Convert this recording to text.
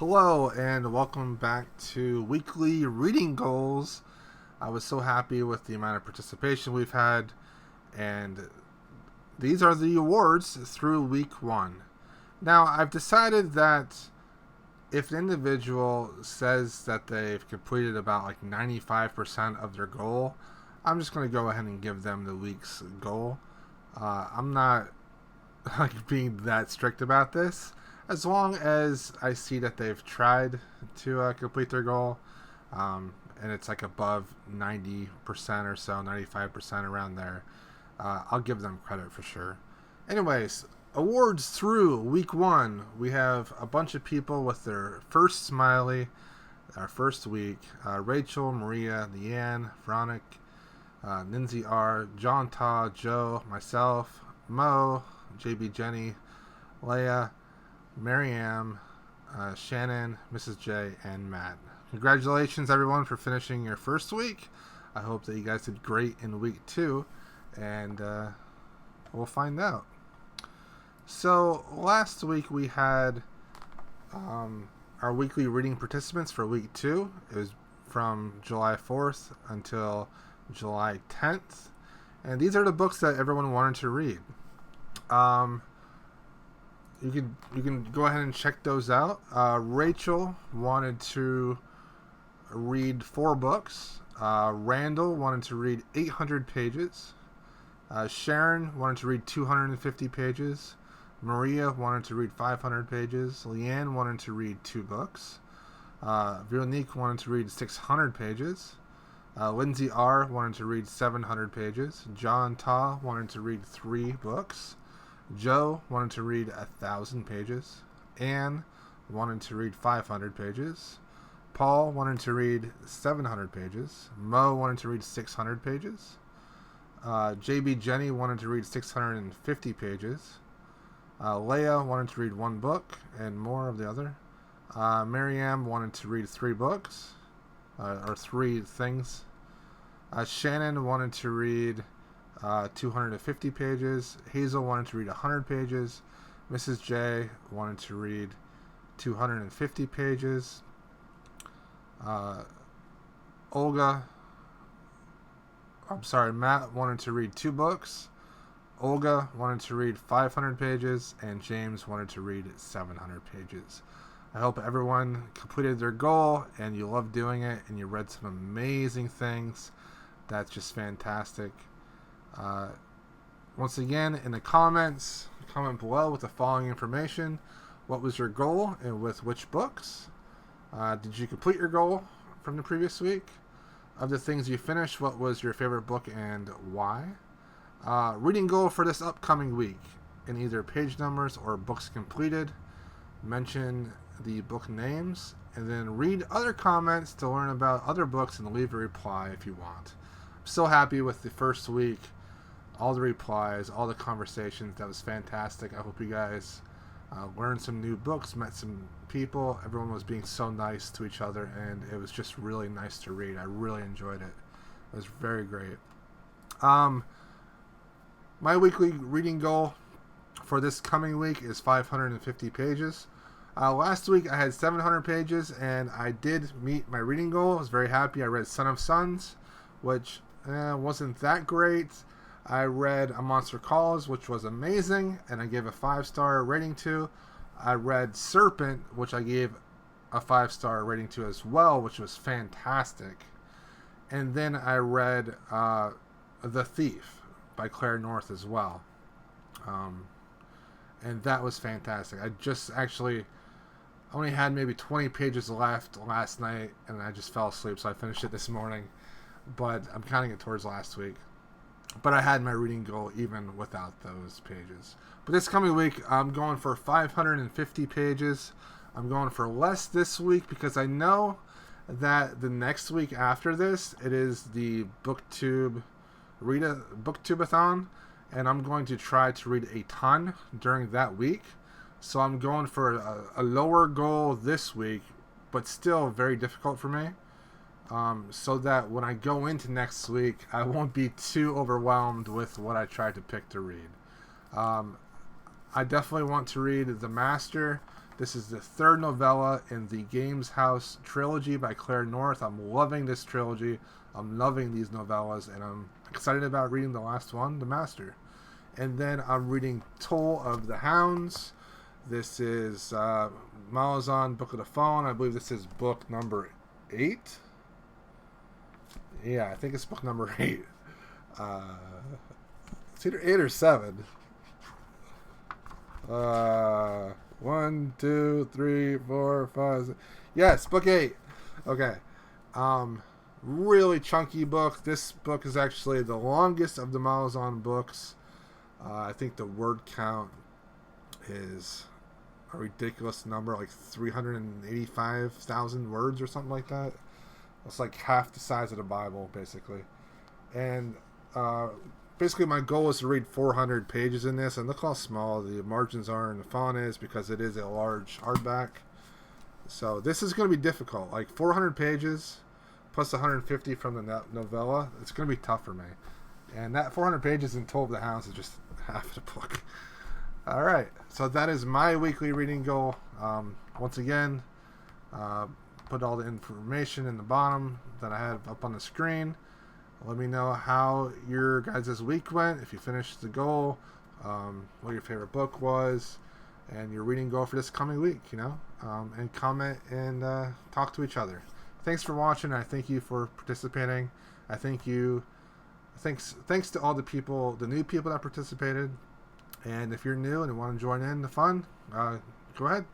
Hello and welcome back to weekly reading goals. I was so happy with the amount of participation we've had, and these are the awards through week 1. Now, I've decided that if an individual says that they've completed about 95% of their goal, I'm just going to go ahead and give them the week's goal. I'm not being that strict about this. As long as I see that they've tried to complete their goal, and it's above 90% or so, 95% around there, I'll give them credit for sure. Anyways, awards through week 1. We have a bunch of people with their first smiley, our first week. Rachel, Maria, Leanne, Veronica, Lindsay R, John Todd, Joe, myself, Mo, JB Jenny, Leia, Mariam, Shannon, Mrs. J, and Matt. Congratulations, everyone, for finishing your first week. I hope that you guys did great in week 2, and we'll find out. So, last week we had our weekly reading participants for week 2. It was from July 4th until July 10th, and these are the books that everyone wanted to read. You can go ahead and check those out. Rachel wanted to read 4 books. Randall wanted to read 800 pages. Sharon wanted to read 250 pages. Maria wanted to read 500 pages. Leanne wanted to read 2 books. Veronique wanted to read 600 pages. Lindsay R. wanted to read 700 pages. John Ta wanted to read 3 books. Joe wanted to read 1,000 pages. Anne wanted to read 500 pages. Paul wanted to read 700 pages. Mo wanted to read 600 pages. JB Jenny wanted to read 650 pages. Leia wanted to read 1 book and more of the other. Mariam wanted to read 3 books, or 3 things. Shannon wanted to read 250 pages. Hazel wanted to read 100 pages. Mrs. J wanted to read 250 pages. Matt wanted to read 2 books. Olga wanted to read 500 pages, and James wanted to read 700 pages. I hope everyone completed their goal, and you love doing it, and you read some amazing things. That's just fantastic. Once again, in the comments, comment below with the following information. What was your goal and with which books? Did you complete your goal from the previous week? Of the things you finished, what was your favorite book and why? Reading goal for this upcoming week in either page numbers or books completed. Mention the book names, and then read other comments to learn about other books and leave a reply if you want. I'm so happy with the first week. All the replies, all the conversations. That was fantastic. I hope you guys learned some new books, met some people. Everyone was being so nice to each other, and it was just really nice to read. I really enjoyed it. It was very great. My weekly reading goal for this coming week is 550 pages. Last week I had 700 pages, and I did meet my reading goal. I was very happy. I read Son of Sons, which wasn't that great. I read A Monster Calls, which was amazing, and I gave a 5-star rating to. I read Serpent, which I gave a 5-star rating to as well, which was fantastic. And then I read The Thief by Claire North as well. And that was fantastic. I just actually only had maybe 20 pages left last night, and I just fell asleep, so I finished it this morning. But I'm counting it towards last week. But I had my reading goal even without those pages. But this coming week, I'm going for 550 pages. I'm going for less this week because I know that the next week after this, it is the Booktubeathon, and I'm going to try to read a ton during that week. So I'm going for a lower goal this week, but still very difficult for me. So that when I go into next week, I won't be too overwhelmed with what I tried to pick to read. I definitely want to read The Master, This is the third novella in the Games House trilogy by Claire North. I'm loving this trilogy. I'm loving these novellas, and I'm excited about reading the last one, The Master. And then I'm reading Toll of the Hounds. This is Malazan Book of the Fallen. I believe this is book number 8. Yeah, I think it's book number 8. It's either 8 or 7. 1, 2, 3, 4, 5, 6. Yes, book 8. Okay. Really chunky book. This book is actually the longest of the Malazan books. I think the word count is a ridiculous number, like 385,000 words or something like that. It's like half the size of the Bible, basically. And basically my goal is to read 400 pages in this, and look how small the margins are and the font is, because it is a large hardback. So this is going to be difficult. Like 400 pages plus 150 from the novella, it's going to be tough for me. And that 400 pages in Toll of the Hounds is just half the book. All right, so that is my weekly reading goal. Once again, put all the information in the bottom that I have up on the screen. Let me know how your guys' week went, if you finished the goal, what your favorite book was, and your reading goal for this coming week, and comment and talk to each other. Thanks for watching. I thank you for participating. I thank you. Thanks to all the new people that participated. And if you're new and want to join in the fun, go ahead.